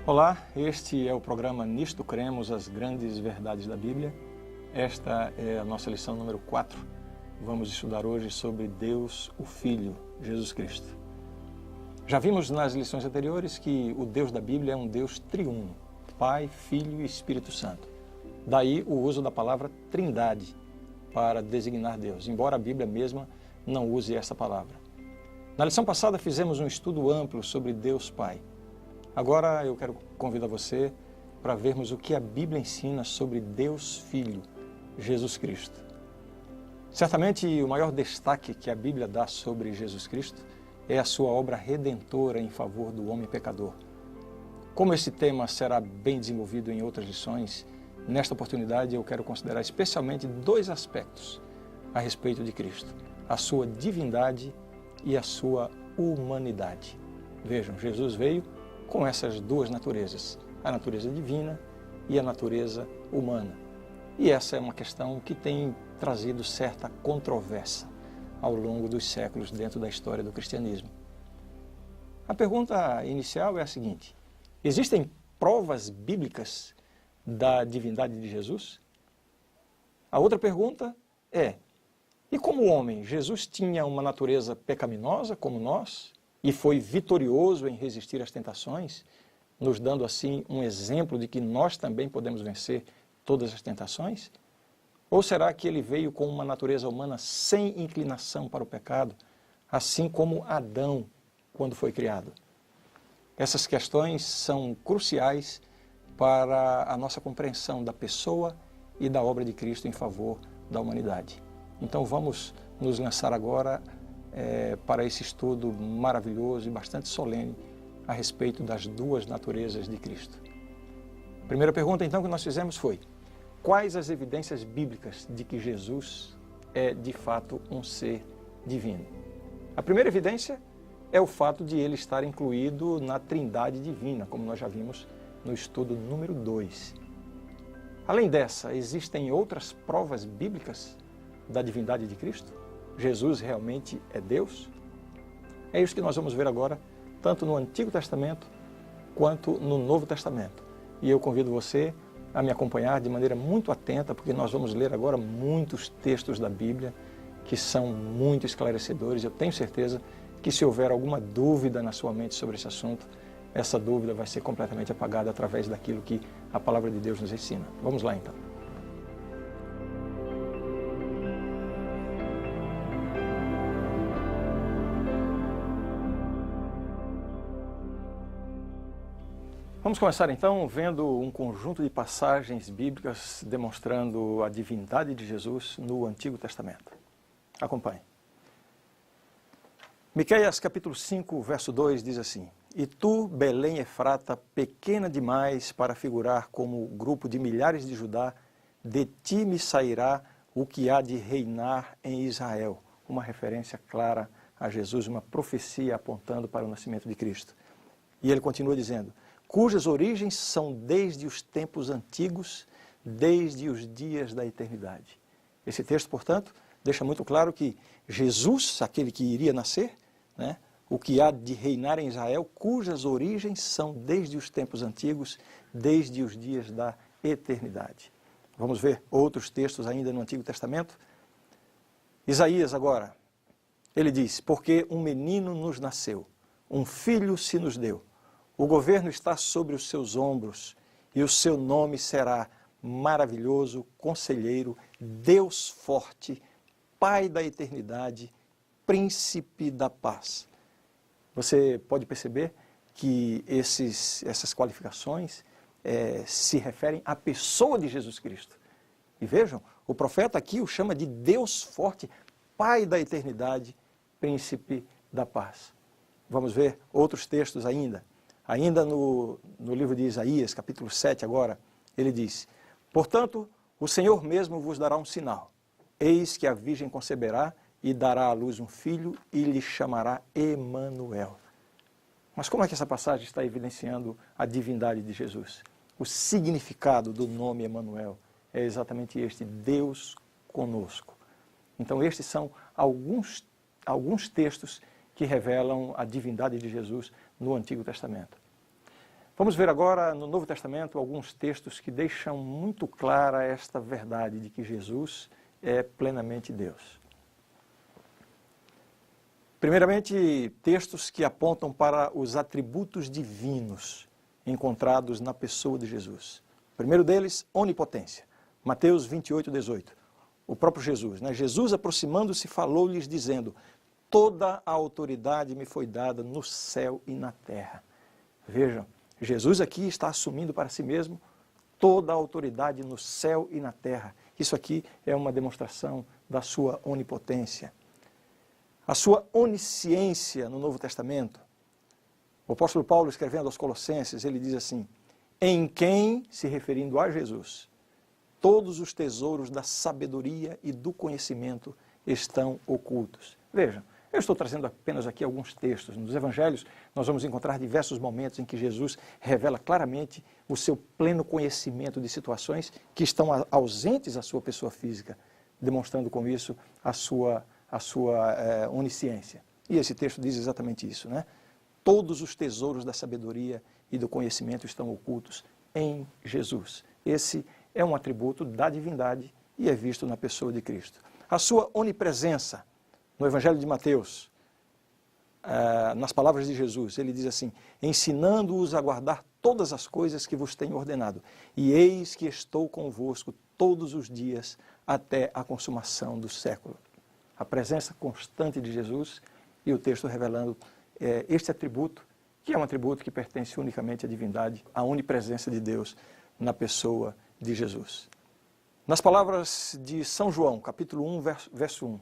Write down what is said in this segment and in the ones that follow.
Olá, este é o programa Nisto Cremos, as grandes verdades da Bíblia. Esta é a nossa lição número 4. Vamos estudar hoje sobre Deus, o Filho, Jesus Cristo. Já vimos nas lições anteriores que o Deus da Bíblia é um Deus triuno, Pai, Filho e Espírito Santo. Daí o uso da palavra Trindade para designar Deus, embora a Bíblia mesma não use essa palavra. Na lição passada fizemos um estudo amplo sobre Deus Pai. Agora eu quero convidar você para vermos o que a Bíblia ensina sobre Deus Filho, Jesus Cristo. Certamente o maior destaque que a Bíblia dá sobre Jesus Cristo é a sua obra redentora em favor do homem pecador. Como esse tema será bem desenvolvido em outras lições, nesta oportunidade eu quero considerar especialmente dois aspectos a respeito de Cristo: a sua divindade e a sua humanidade. Vejam, Jesus veio com essas duas naturezas, a natureza divina e a natureza humana. E essa é uma questão que tem trazido certa controvérsia ao longo dos séculos dentro da história do cristianismo. A pergunta inicial é a seguinte: existem provas bíblicas da divindade de Jesus? A outra pergunta é: e como homem, Jesus tinha uma natureza pecaminosa como nós e foi vitorioso em resistir às tentações, nos dando assim um exemplo de que nós também podemos vencer todas as tentações? Ou será que ele veio com uma natureza humana sem inclinação para o pecado, assim como Adão quando foi criado? Essas questões são cruciais para a nossa compreensão da pessoa e da obra de Cristo em favor da humanidade. Então vamos nos lançar agora para esse estudo maravilhoso e bastante solene a respeito das duas naturezas de Cristo. A primeira pergunta então que nós fizemos foi: quais as evidências bíblicas de que Jesus é de fato um ser divino? A primeira evidência é o fato de ele estar incluído na Trindade divina, como nós já vimos no estudo número 2. Além dessa, existem outras provas bíblicas da divindade de Cristo? Jesus realmente é Deus? É isso que nós vamos ver agora, tanto no Antigo Testamento quanto no Novo Testamento. E eu convido você a me acompanhar de maneira muito atenta, porque nós vamos ler agora muitos textos da Bíblia que são muito esclarecedores. Eu tenho certeza que se houver alguma dúvida na sua mente sobre esse assunto, essa dúvida vai ser completamente apagada através daquilo que a Palavra de Deus nos ensina. Vamos lá então. Vamos começar então vendo um conjunto de passagens bíblicas demonstrando a divindade de Jesus no Antigo Testamento. Acompanhe. Miqueias capítulo 5, verso 2 diz assim: E tu, Belém Efrata, pequena demais para figurar como grupo de milhares de Judá, de ti me sairá o que há de reinar em Israel. Uma referência clara a Jesus, uma profecia apontando para o nascimento de Cristo. E ele continua dizendo: cujas origens são desde os tempos antigos, desde os dias da eternidade. Esse texto, portanto, deixa muito claro que Jesus, aquele que iria nascer, o que há de reinar em Israel, cujas origens são desde os tempos antigos, desde os dias da eternidade. Vamos ver outros textos ainda no Antigo Testamento. Isaías agora, ele diz: porque um menino nos nasceu, um filho se nos deu. O governo está sobre os seus ombros, e o seu nome será Maravilhoso, Conselheiro, Deus Forte, Pai da Eternidade, Príncipe da Paz. Você pode perceber que essas qualificações se referem à pessoa de Jesus Cristo. E vejam, o profeta aqui o chama de Deus Forte, Pai da Eternidade, Príncipe da Paz. Vamos ver outros textos ainda. Ainda no livro de Isaías, capítulo 7 agora, ele diz: portanto, o Senhor mesmo vos dará um sinal. Eis que a virgem conceberá e dará à luz um filho e lhe chamará Emanuel. Mas como é que essa passagem está evidenciando a divindade de Jesus? O significado do nome Emanuel é exatamente este: Deus conosco. Então estes são alguns textos que revelam a divindade de Jesus no Antigo Testamento. Vamos ver agora no Novo Testamento alguns textos que deixam muito clara esta verdade de que Jesus é plenamente Deus. Primeiramente, textos que apontam para os atributos divinos encontrados na pessoa de Jesus. O primeiro deles, onipotência. Mateus 28, 18. O próprio Jesus, né? Jesus, aproximando-se, falou-lhes dizendo: toda a autoridade me foi dada no céu e na terra. Vejam, Jesus aqui está assumindo para si mesmo toda a autoridade no céu e na terra. Isso aqui é uma demonstração da sua onipotência. A sua onisciência no Novo Testamento. O apóstolo Paulo, escrevendo aos Colossenses, ele diz assim: em quem, se referindo a Jesus, todos os tesouros da sabedoria e do conhecimento estão ocultos. Vejam, eu estou trazendo apenas aqui alguns textos. Nos evangelhos nós vamos encontrar diversos momentos em que Jesus revela claramente o seu pleno conhecimento de situações que estão ausentes à sua pessoa física, demonstrando com isso a sua onisciência. E esse texto diz exatamente isso, né? Todos os tesouros da sabedoria e do conhecimento estão ocultos em Jesus. Esse é um atributo da divindade e é visto na pessoa de Cristo. A sua onipresença, no Evangelho de Mateus, nas palavras de Jesus, ele diz assim: ensinando-os a guardar todas as coisas que vos tenho ordenado, e eis que estou convosco todos os dias até a consumação do século. A presença constante de Jesus e o texto revelando este atributo, que é um atributo que pertence unicamente à divindade, a onipresença de Deus na pessoa de Jesus. Nas palavras de São João, capítulo 1, verso 1,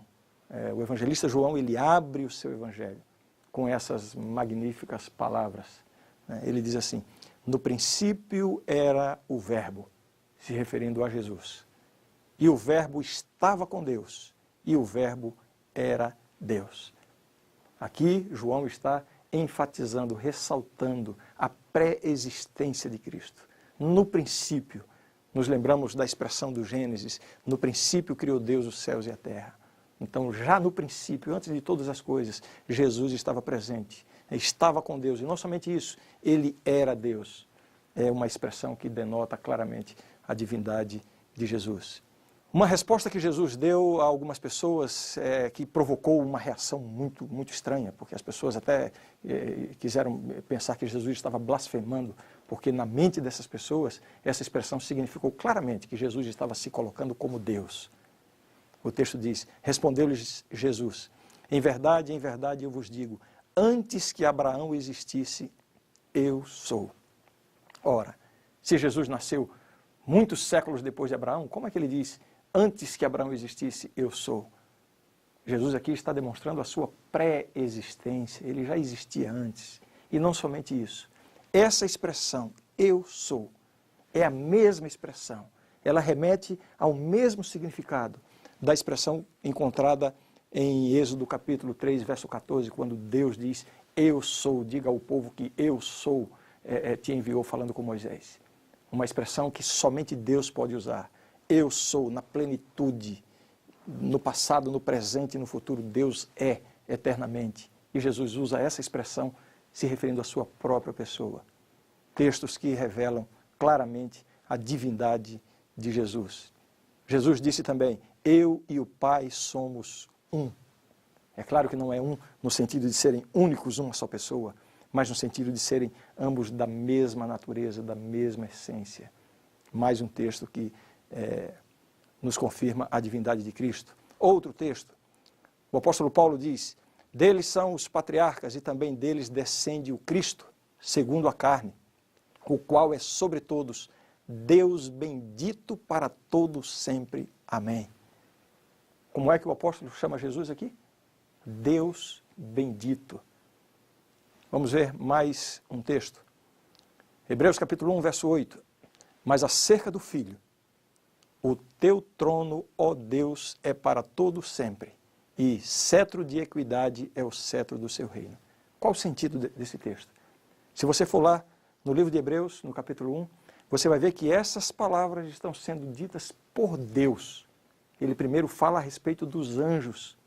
o evangelista João, ele abre o seu evangelho com essas magníficas palavras. Ele diz assim: no princípio era o Verbo, se referindo a Jesus. E o Verbo estava com Deus, e o Verbo era Deus. Aqui, João está enfatizando, ressaltando a pré-existência de Cristo. No princípio, nos lembramos da expressão do Gênesis: no princípio criou Deus os céus e a terra. Então, já no princípio, antes de todas as coisas, Jesus estava presente, estava com Deus. E não somente isso, ele era Deus. É uma expressão que denota claramente a divindade de Jesus. Uma resposta que Jesus deu a algumas pessoas que provocou uma reação muito estranha, porque as pessoas até quiseram pensar que Jesus estava blasfemando, porque na mente dessas pessoas essa expressão significou claramente que Jesus estava se colocando como Deus. O texto diz: respondeu-lhes Jesus: em verdade eu vos digo, antes que Abraão existisse, eu sou. Ora, se Jesus nasceu muitos séculos depois de Abraão, como é que ele diz: antes que Abraão existisse, eu sou? Jesus aqui está demonstrando a sua pré-existência, ele já existia antes. E não somente isso. Essa expressão, eu sou, é a mesma expressão. Ela remete ao mesmo significado da expressão encontrada em Êxodo capítulo 3, verso 14, quando Deus diz: eu sou, diga ao povo que eu sou, te enviou, falando com Moisés. Uma expressão que somente Deus pode usar. Eu sou, na plenitude, no passado, no presente e no futuro, Deus é eternamente. E Jesus usa essa expressão se referindo à sua própria pessoa. Textos que revelam claramente a divindade de Jesus. Jesus disse também: eu e o Pai somos um. É claro que não é um no sentido de serem únicos, uma só pessoa, mas no sentido de serem ambos da mesma natureza, da mesma essência. Mais um texto que nos confirma a divindade de Cristo. Outro texto, o apóstolo Paulo diz: deles são os patriarcas e também deles descende o Cristo, segundo a carne, o qual é sobre todos, Deus bendito para todos sempre. Amém. Como é que o apóstolo chama Jesus aqui? Deus bendito. Vamos ver mais um texto. Hebreus capítulo 1, verso 8. Mas acerca do Filho: o teu trono, ó Deus, é para todo sempre, e cetro de equidade é o cetro do seu reino. Qual o sentido desse texto? Se você for lá no livro de Hebreus, no capítulo 1, você vai ver que essas palavras estão sendo ditas por Deus. Ele primeiro fala a respeito dos anjos,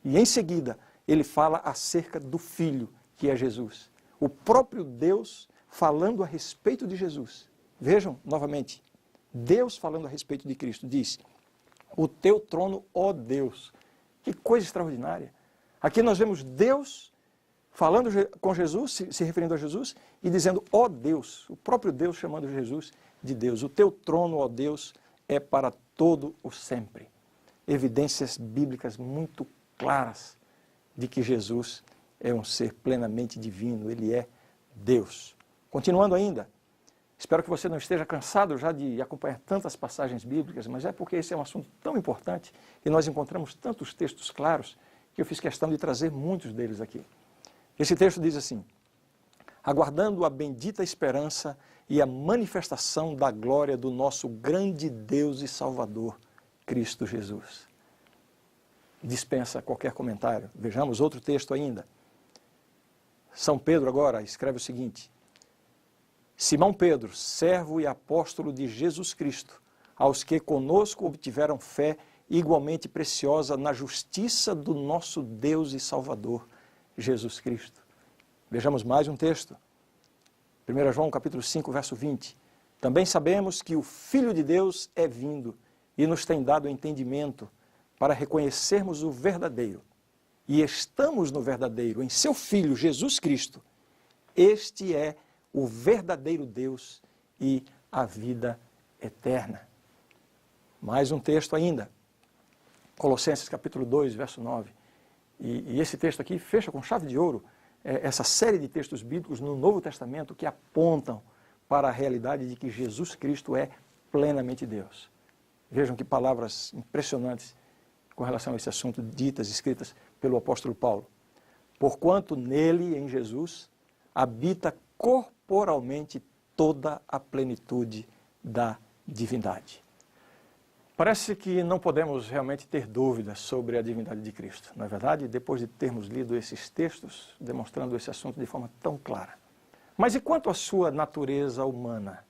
e em seguida ele fala acerca do Filho, que é Jesus. O próprio Deus falando a respeito de Jesus. Vejam, novamente, Deus falando a respeito de Cristo, diz: o teu trono, ó Deus. Que coisa extraordinária. Aqui nós vemos Deus falando com Jesus, se referindo a Jesus, e dizendo, ó Deus, o próprio Deus chamando Jesus de Deus. O teu trono, ó Deus, é para todo o sempre. Evidências bíblicas muito claras de que Jesus é um ser plenamente divino, ele é Deus. Continuando ainda, espero que você não esteja cansado já de acompanhar tantas passagens bíblicas, mas é porque esse é um assunto tão importante e nós encontramos tantos textos claros que eu fiz questão de trazer muitos deles aqui. Esse texto diz assim: aguardando a bendita esperança e a manifestação da glória do nosso grande Deus e Salvador, Cristo Jesus. Dispensa qualquer comentário. Vejamos outro texto ainda. São Pedro agora escreve o seguinte: Simão Pedro, servo e apóstolo de Jesus Cristo, aos que conosco obtiveram fé igualmente preciosa na justiça do nosso Deus e Salvador, Jesus Cristo. Vejamos mais um texto. 1 João capítulo 5, verso 20. Também sabemos que o Filho de Deus é vindo e nos tem dado entendimento para reconhecermos o verdadeiro. E estamos no verdadeiro, em seu Filho, Jesus Cristo. Este é o verdadeiro Deus e a vida eterna. Mais um texto ainda. Colossenses capítulo 2, verso 9. E esse texto aqui fecha com chave de ouro essa série de textos bíblicos no Novo Testamento que apontam para a realidade de que Jesus Cristo é plenamente Deus. Vejam que palavras impressionantes com relação a esse assunto, ditas, escritas pelo apóstolo Paulo. Porquanto nele, em Jesus, habita corporalmente toda a plenitude da divindade. Parece que não podemos realmente ter dúvidas sobre a divindade de Cristo. Não é verdade? Depois de termos lido esses textos, demonstrando esse assunto de forma tão clara. Mas e quanto à sua natureza humana?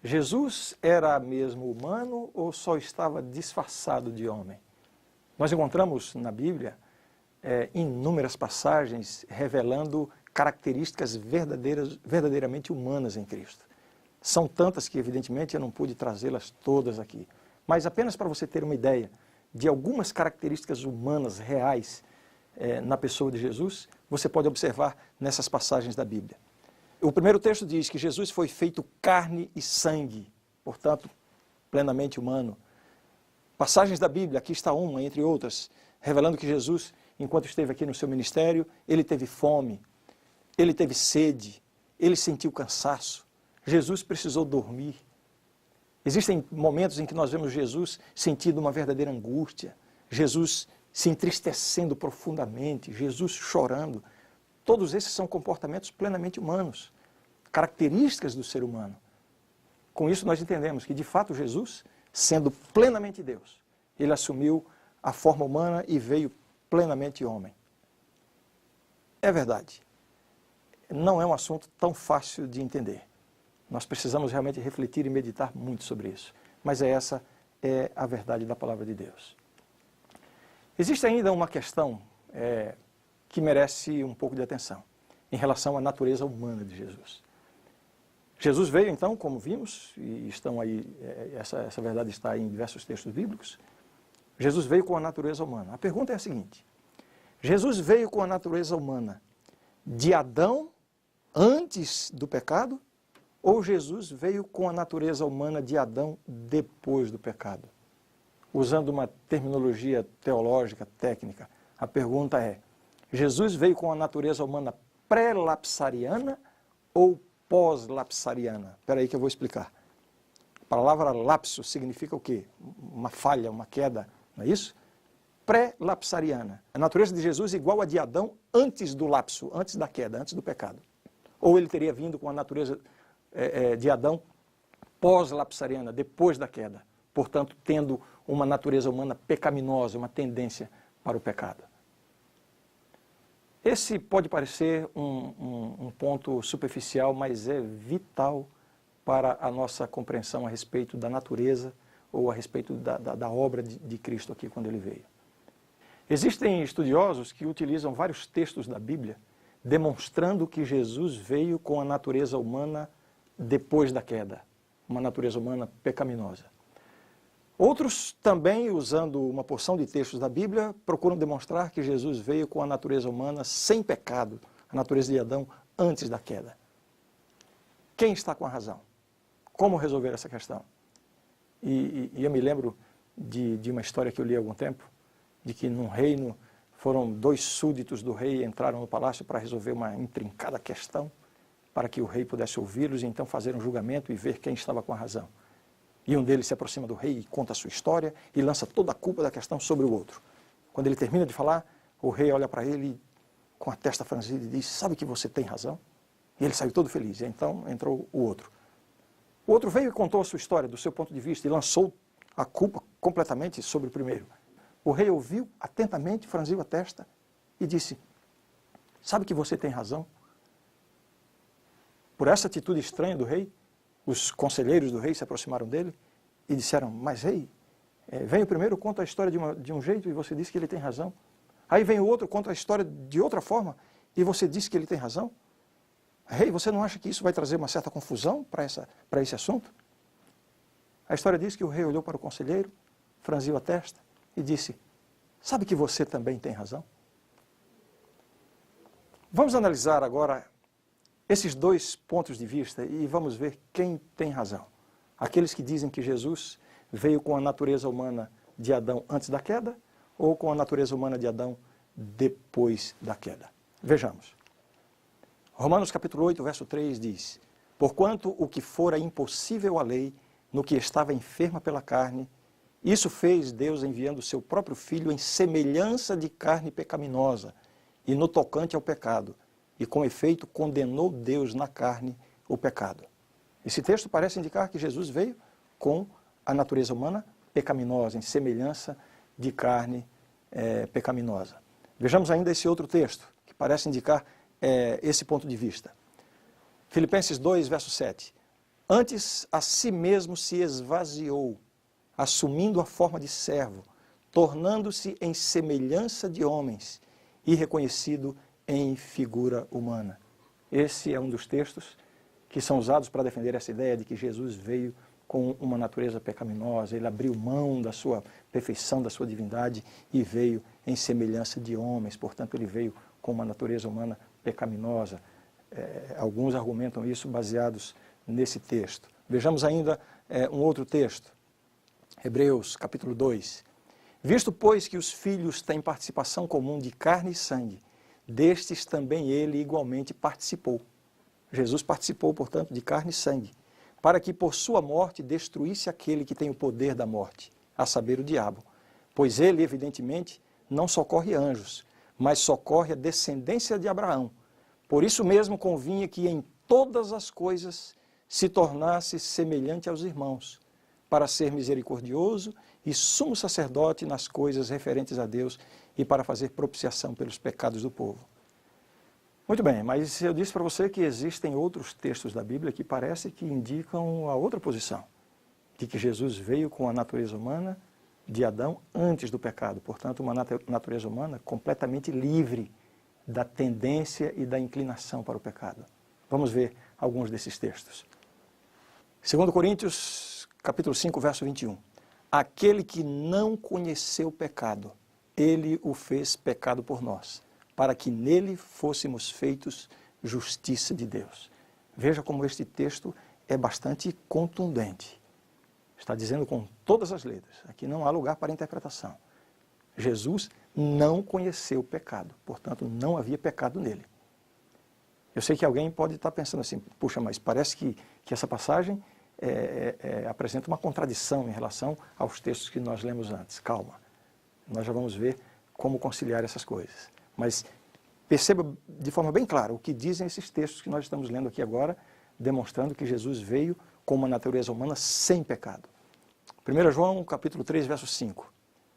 Jesus era mesmo humano ou só estava disfarçado de homem? Nós encontramos na Bíblia inúmeras passagens revelando características verdadeiramente humanas em Cristo. São tantas que, evidentemente, eu não pude trazê-las todas aqui. Mas apenas para você ter uma ideia de algumas características humanas reais na pessoa de Jesus, você pode observar nessas passagens da Bíblia. O primeiro texto diz que Jesus foi feito carne e sangue, portanto, plenamente humano. Passagens da Bíblia, aqui está uma, entre outras, revelando que Jesus, enquanto esteve aqui no seu ministério, ele teve fome, ele teve sede, ele sentiu cansaço, Jesus precisou dormir. Existem momentos em que nós vemos Jesus sentindo uma verdadeira angústia, Jesus se entristecendo profundamente, Jesus chorando. Todos esses são comportamentos plenamente humanos, características do ser humano. Com isso nós entendemos que, de fato, Jesus, sendo plenamente Deus, ele assumiu a forma humana e veio plenamente homem. É verdade. Não é um assunto tão fácil de entender. Nós precisamos realmente refletir e meditar muito sobre isso. Mas essa é a verdade da palavra de Deus. Existe ainda uma questão que merece um pouco de atenção em relação à natureza humana de Jesus. Jesus veio então, como vimos, e estão aí, essa verdade está aí em diversos textos bíblicos, Jesus veio com a natureza humana. A pergunta é a seguinte: Jesus veio com a natureza humana de Adão antes do pecado, ou Jesus veio com a natureza humana de Adão depois do pecado? Usando uma terminologia teológica, técnica, a pergunta é: Jesus veio com a natureza humana pré-lapsariana ou pós-lapsariana? Espera aí que eu vou explicar. A palavra lapso significa o quê? Uma falha, uma queda, não é isso? Pré-lapsariana. A natureza de Jesus é igual a de Adão antes do lapso, antes da queda, antes do pecado. Ou ele teria vindo com a natureza de Adão pós-lapsariana, depois da queda. Portanto, tendo uma natureza humana pecaminosa, uma tendência para o pecado. Esse pode parecer um ponto superficial, mas é vital para a nossa compreensão a respeito da natureza ou a respeito da obra de Cristo aqui quando ele veio. Existem estudiosos que utilizam vários textos da Bíblia demonstrando que Jesus veio com a natureza humana depois da queda, uma natureza humana pecaminosa. Outros também, usando uma porção de textos da Bíblia, procuram demonstrar que Jesus veio com a natureza humana sem pecado, a natureza de Adão antes da queda. Quem está com a razão? Como resolver essa questão? E eu me lembro de uma história que eu li há algum tempo, de que num reino foram 2 súditos do rei entraram no palácio para resolver uma intrincada questão, para que o rei pudesse ouvi-los e então fazer um julgamento e ver quem estava com a razão. E um deles se aproxima do rei e conta a sua história e lança toda a culpa da questão sobre o outro. Quando ele termina de falar, o rei olha para ele com a testa franzida e diz: sabe que você tem razão? E ele saiu todo feliz. E então entrou o outro. O outro veio e contou a sua história, do seu ponto de vista, e lançou a culpa completamente sobre o primeiro. O rei ouviu atentamente, franziu a testa e disse: sabe que você tem razão? Por essa atitude estranha do rei, os conselheiros do rei se aproximaram dele e disseram: mas rei, vem o primeiro, conta a história de um jeito e você diz que ele tem razão. Aí vem o outro, conta a história de outra forma e você diz que ele tem razão. Rei, você não acha que isso vai trazer uma certa confusão para esse assunto? A história diz que o rei olhou para o conselheiro, franziu a testa e disse: sabe que você também tem razão? Vamos analisar agora esses 2 pontos de vista e vamos ver quem tem razão. Aqueles que dizem que Jesus veio com a natureza humana de Adão antes da queda ou com a natureza humana de Adão depois da queda. Vejamos. Romanos capítulo 8, verso 3 diz: porquanto o que fora impossível à lei, no que estava enferma pela carne, isso fez Deus enviando o seu próprio Filho em semelhança de carne pecaminosa e no tocante ao pecado, e com efeito condenou Deus na carne o pecado. Esse texto parece indicar que Jesus veio com a natureza humana pecaminosa, em semelhança de carne pecaminosa. Vejamos ainda esse outro texto, que parece indicar esse ponto de vista. Filipenses 2, verso 7. Antes a si mesmo se esvaziou, assumindo a forma de servo, tornando-se em semelhança de homens e reconhecido em figura humana. Esse é um dos textos que são usados para defender essa ideia de que Jesus veio com uma natureza pecaminosa, ele abriu mão da sua perfeição, da sua divindade e veio em semelhança de homens, portanto ele veio com uma natureza humana pecaminosa. Alguns argumentam isso baseados nesse texto. Vejamos ainda um outro texto, Hebreus capítulo 2. Visto, pois, que os filhos têm participação comum de carne e sangue, destes também ele igualmente participou. Jesus participou, portanto, de carne e sangue, para que por sua morte destruísse aquele que tem o poder da morte, a saber, o diabo. Pois ele, evidentemente, não socorre anjos, mas socorre a descendência de Abraão. Por isso mesmo convinha que em todas as coisas se tornasse semelhante aos irmãos, para ser misericordioso e sumo sacerdote nas coisas referentes a Deus e para fazer propiciação pelos pecados do povo. Muito bem, mas eu disse para você que existem outros textos da Bíblia que parece que indicam a outra posição, de que Jesus veio com a natureza humana de Adão antes do pecado, portanto uma natureza humana completamente livre da tendência e da inclinação para o pecado. Vamos ver alguns desses textos. 2 Coríntios, capítulo 5, verso 21. Aquele que não conheceu o pecado, ele o fez pecado por nós, para que nele fôssemos feitos justiça de Deus. Veja como este texto é bastante contundente. Está dizendo com todas as letras. Aqui não há lugar para interpretação. Jesus não conheceu o pecado, portanto não havia pecado nele. Eu sei que alguém pode estar pensando assim: puxa, mas parece que essa passagem apresenta uma contradição em relação aos textos que nós lemos antes. Calma, nós já vamos ver como conciliar essas coisas. Mas perceba de forma bem clara o que dizem esses textos que nós estamos lendo aqui agora, demonstrando que Jesus veio com uma natureza humana sem pecado. 1 João, capítulo 3, verso 5.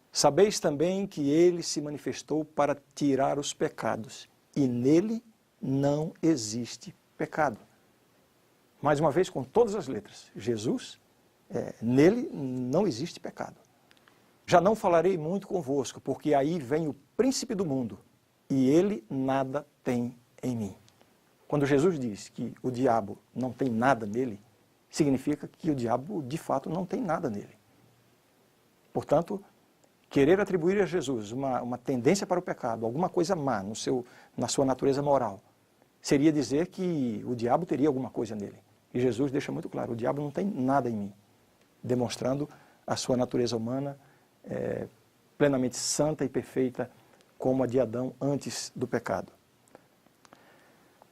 Sabeis também que ele se manifestou para tirar os pecados, e nele não existe pecado. Mais uma vez, com todas as letras, Jesus, nele não existe pecado. Já não falarei muito convosco, porque aí vem o príncipe do mundo, e ele nada tem em mim. Quando Jesus diz que o diabo não tem nada nele, significa que o diabo de fato não tem nada nele. Portanto, querer atribuir a Jesus uma tendência para o pecado, alguma coisa má na sua natureza moral, seria dizer que o diabo teria alguma coisa nele. E Jesus deixa muito claro, o diabo não tem nada em mim, demonstrando a sua natureza humana plenamente santa e perfeita, como a de Adão antes do pecado.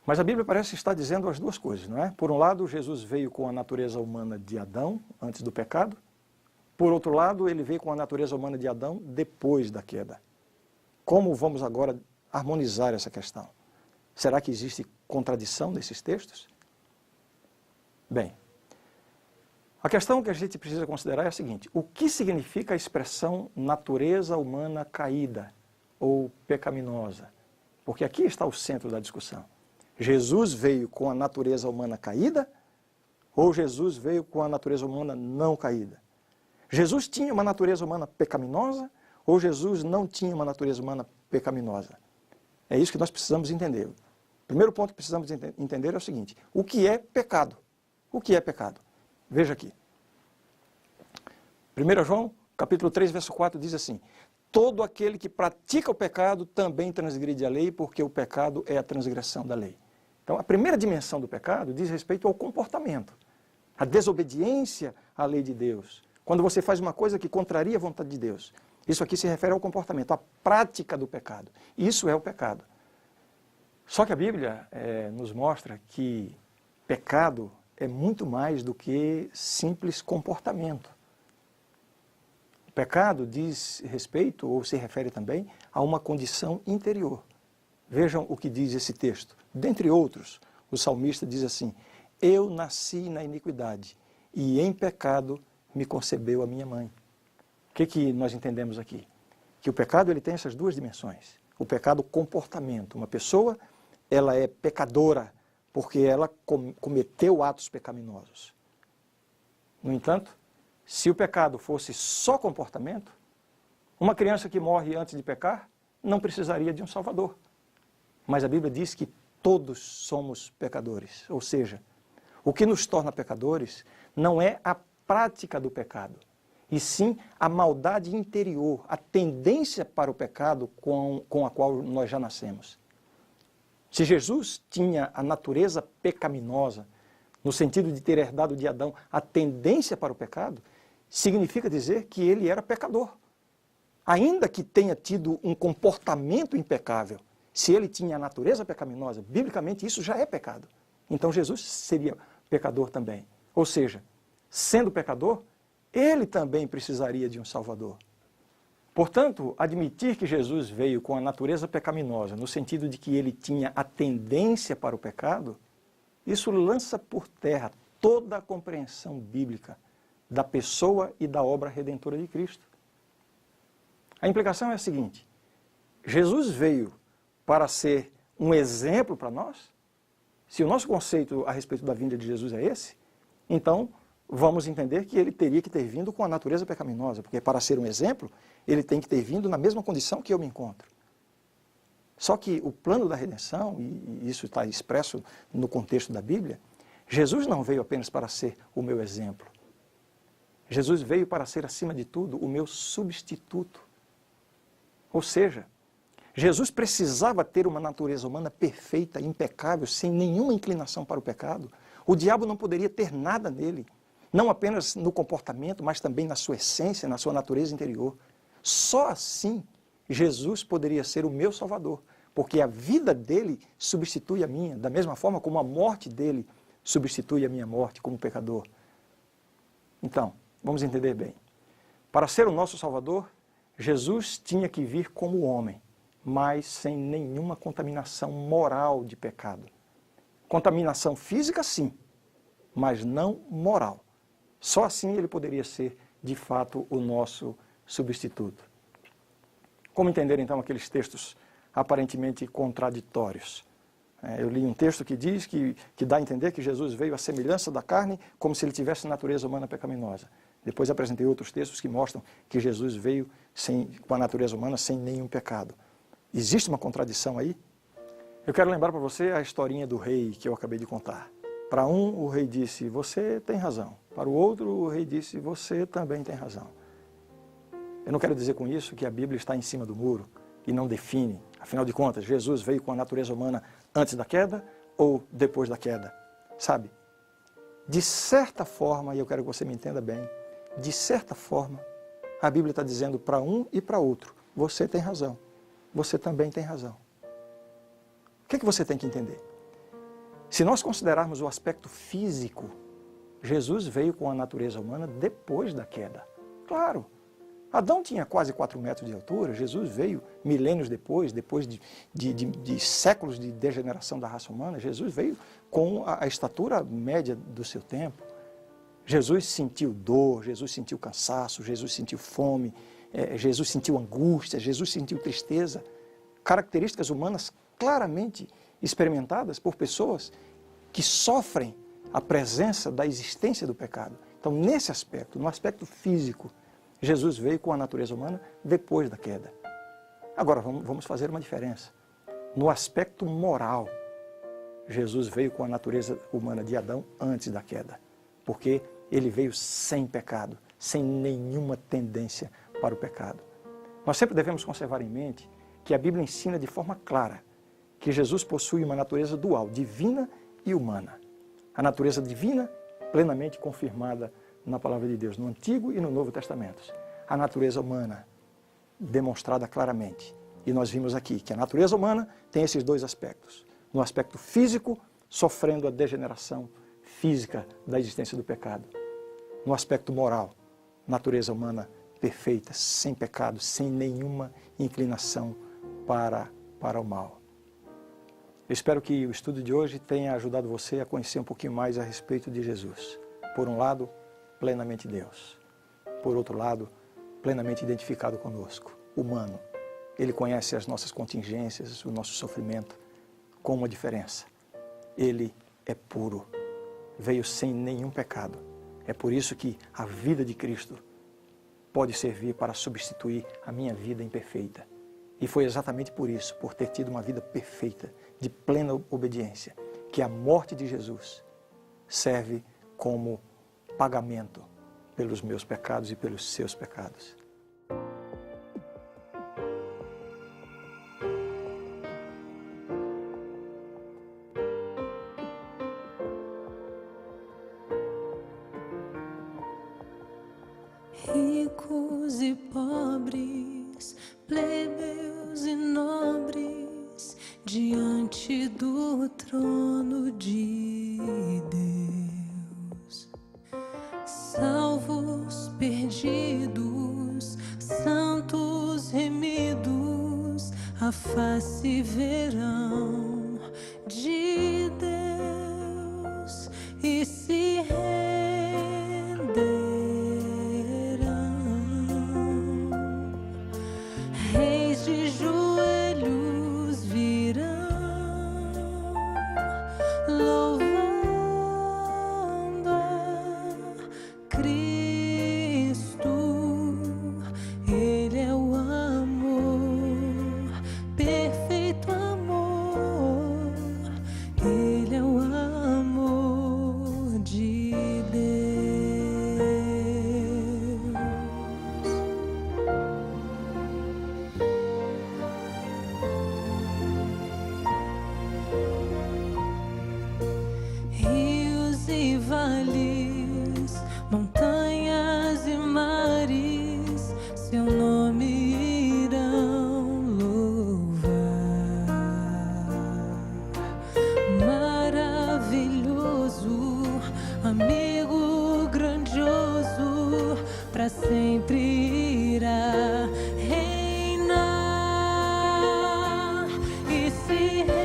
Mas a Bíblia parece estar dizendo as duas coisas, não é? Por um lado, Jesus veio com a natureza humana de Adão antes do pecado. Por outro lado, ele veio com a natureza humana de Adão depois da queda. Como vamos agora harmonizar essa questão? Será que existe contradição nesses textos? Bem, a questão que a gente precisa considerar é a seguinte: o que significa a expressão natureza humana caída ou pecaminosa? Porque aqui está o centro da discussão. Jesus veio com a natureza humana caída ou Jesus veio com a natureza humana não caída? Jesus tinha uma natureza humana pecaminosa ou Jesus não tinha uma natureza humana pecaminosa? É isso que nós precisamos entender. O primeiro ponto que precisamos entender é o seguinte: o que é pecado? O que é pecado? Veja aqui. 1 João, capítulo 3, verso 4, diz assim: todo aquele que pratica o pecado também transgride a lei, porque o pecado é a transgressão da lei. Então, a primeira dimensão do pecado diz respeito ao comportamento, a desobediência à lei de Deus. Quando você faz uma coisa que contraria a vontade de Deus. Isso aqui se refere ao comportamento, à prática do pecado. Isso é o pecado. Só que a Bíblia nos mostra que pecado é muito mais do que simples comportamento. O pecado diz respeito, ou se refere também, a uma condição interior. Vejam o que diz esse texto. Dentre outros, o salmista diz assim: eu nasci na iniquidade, e em pecado me concebeu a minha mãe. O que nós entendemos aqui? Que o pecado ele tem essas duas dimensões. O pecado comportamento. Uma pessoa, ela é pecadora porque ela cometeu atos pecaminosos. No entanto, se o pecado fosse só comportamento, uma criança que morre antes de pecar não precisaria de um Salvador. Mas a Bíblia diz que todos somos pecadores. Ou seja, o que nos torna pecadores não é a prática do pecado, e sim a maldade interior, a tendência para o pecado com a qual nós já nascemos. Se Jesus tinha a natureza pecaminosa, no sentido de ter herdado de Adão a tendência para o pecado, significa dizer que ele era pecador. Ainda que tenha tido um comportamento impecável, se ele tinha a natureza pecaminosa, biblicamente isso já é pecado. Então Jesus seria pecador também. Ou seja, sendo pecador, ele também precisaria de um Salvador. Portanto, admitir que Jesus veio com a natureza pecaminosa, no sentido de que ele tinha a tendência para o pecado, isso lança por terra toda a compreensão bíblica da pessoa e da obra redentora de Cristo. A implicação é a seguinte: Jesus veio para ser um exemplo para nós? Se o nosso conceito a respeito da vinda de Jesus é esse, então vamos entender que ele teria que ter vindo com a natureza pecaminosa, porque para ser um exemplo, ele tem que ter vindo na mesma condição que eu me encontro. Só que o plano da redenção, e isso está expresso no contexto da Bíblia, Jesus não veio apenas para ser o meu exemplo. Jesus veio para ser, acima de tudo, o meu substituto. Ou seja, Jesus precisava ter uma natureza humana perfeita, impecável, sem nenhuma inclinação para o pecado. O diabo não poderia ter nada nele, não apenas no comportamento, mas também na sua essência, na sua natureza interior. Só assim Jesus poderia ser o meu Salvador, porque a vida dele substitui a minha, da mesma forma como a morte dele substitui a minha morte como pecador. Então, vamos entender bem. Para ser o nosso Salvador, Jesus tinha que vir como homem, mas sem nenhuma contaminação moral de pecado. Contaminação física, sim, mas não moral. Só assim ele poderia ser, de fato, o nosso substituto. Como entender, então, aqueles textos aparentemente contraditórios? Eu li um texto que diz, que dá a entender que Jesus veio à semelhança da carne, como se ele tivesse natureza humana pecaminosa. Depois apresentei outros textos que mostram que Jesus veio com a natureza humana sem nenhum pecado. Existe uma contradição aí? Eu quero lembrar para você a historinha do rei que eu acabei de contar. Para um, o rei disse, você tem razão. Para o outro, o rei disse, você também tem razão. Eu não quero dizer com isso que a Bíblia está em cima do muro e não define. Afinal de contas, Jesus veio com a natureza humana antes da queda ou depois da queda? Sabe? De certa forma, e eu quero que você me entenda bem, de certa forma, a Bíblia está dizendo para um e para outro, você tem razão, você também tem razão. O que é que você tem que entender? Se nós considerarmos o aspecto físico, Jesus veio com a natureza humana depois da queda. Claro, Adão tinha quase 4 metros de altura, Jesus veio milênios depois de séculos de degeneração da raça humana, Jesus veio com a estatura média do seu tempo. Jesus sentiu dor, Jesus sentiu cansaço, Jesus sentiu fome, Jesus sentiu angústia, Jesus sentiu tristeza. Características humanas claramente experimentadas por pessoas que sofrem a presença da existência do pecado. Então, nesse aspecto, no aspecto físico, Jesus veio com a natureza humana depois da queda. Agora, vamos fazer uma diferença. No aspecto moral, Jesus veio com a natureza humana de Adão antes da queda, porque ele veio sem pecado, sem nenhuma tendência para o pecado. Nós sempre devemos conservar em mente que a Bíblia ensina de forma clara que Jesus possui uma natureza dual, divina e humana. A natureza divina plenamente confirmada na Palavra de Deus, no Antigo e no Novo Testamentos. A natureza humana demonstrada claramente. E nós vimos aqui que a natureza humana tem esses dois aspectos. No aspecto físico, sofrendo a degeneração física da existência do pecado. No aspecto moral, natureza humana perfeita, sem pecado, sem nenhuma inclinação para o mal. Eu espero que o estudo de hoje tenha ajudado você a conhecer um pouquinho mais a respeito de Jesus. Por um lado, plenamente Deus. Por outro lado, plenamente identificado conosco, humano. Ele conhece as nossas contingências, o nosso sofrimento, com uma diferença. Ele é puro, veio sem nenhum pecado. É por isso que a vida de Cristo pode servir para substituir a minha vida imperfeita. E foi exatamente por isso, por ter tido uma vida perfeita, de plena obediência, que a morte de Jesus serve como pagamento pelos meus pecados e pelos seus pecados. Ricos e pobres, plebeus e nobres, diante do trono de Deus. Salvos, perdidos, santos, remidos, a face verão de Deus e se renderão. Reis de joelhos virão, louvando a Cristo. Ele é o amor, perfeito amor. Ele é o amor de Deus. Rios e vales, montanhas e mares, seu nome irão louvar. Maravilhoso, amigo grandioso, para sempre irá reinar e se renderão.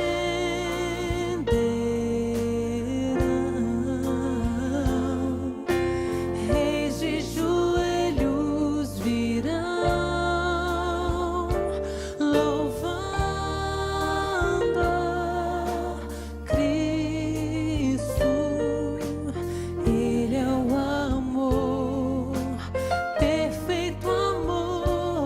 Reis de joelhos virão, louvando a Cristo. Ele é o amor, perfeito amor.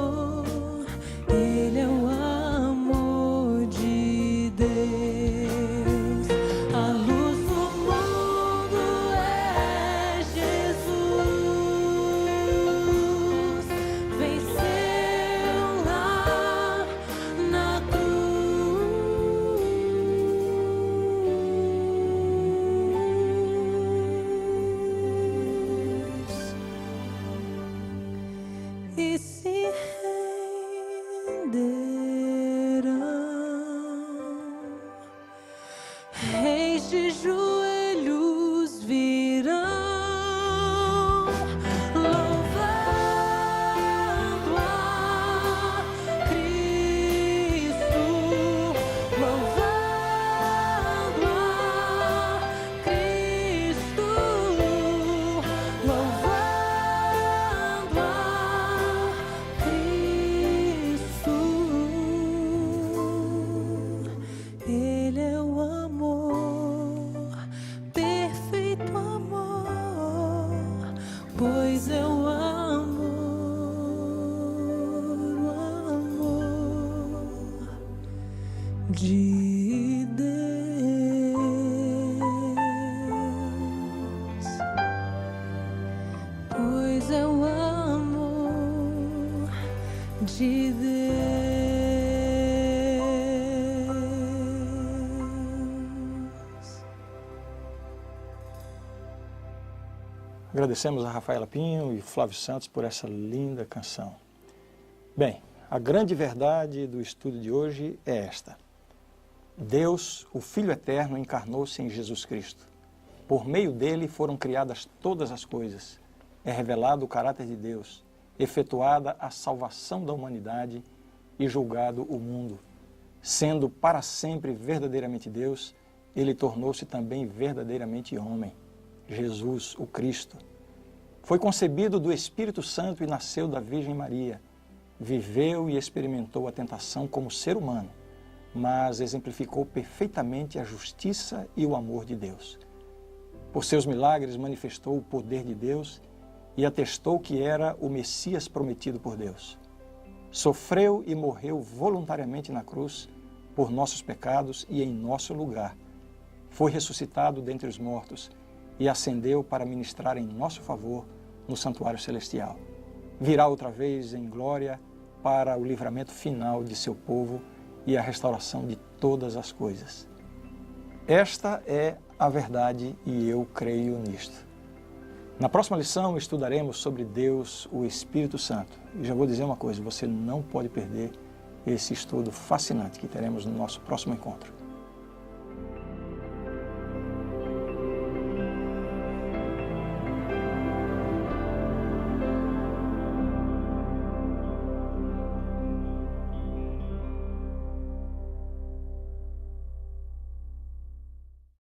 de Deus. Agradecemos a Rafaela Pinho e Flávio Santos por essa linda canção. Bem, a grande verdade do estudo de hoje é esta. Deus, o Filho Eterno, encarnou-se em Jesus Cristo. Por meio dele foram criadas todas as coisas. É revelado o caráter de Deus, efetuada a salvação da humanidade e julgado o mundo. Sendo para sempre verdadeiramente Deus, ele tornou-se também verdadeiramente homem. Jesus, o Cristo. Foi concebido do Espírito Santo e nasceu da Virgem Maria. Viveu e experimentou a tentação como ser humano, mas exemplificou perfeitamente a justiça e o amor de Deus. Por seus milagres manifestou o poder de Deus e atestou que era o Messias prometido por Deus. Sofreu e morreu voluntariamente na cruz por nossos pecados e em nosso lugar. Foi ressuscitado dentre os mortos e ascendeu para ministrar em nosso favor no santuário celestial. Virá outra vez em glória para o livramento final de seu povo e a restauração de todas as coisas. Esta é a verdade e eu creio nisto. Na próxima lição estudaremos sobre Deus, o Espírito Santo. E já vou dizer uma coisa, você não pode perder esse estudo fascinante que teremos no nosso próximo encontro.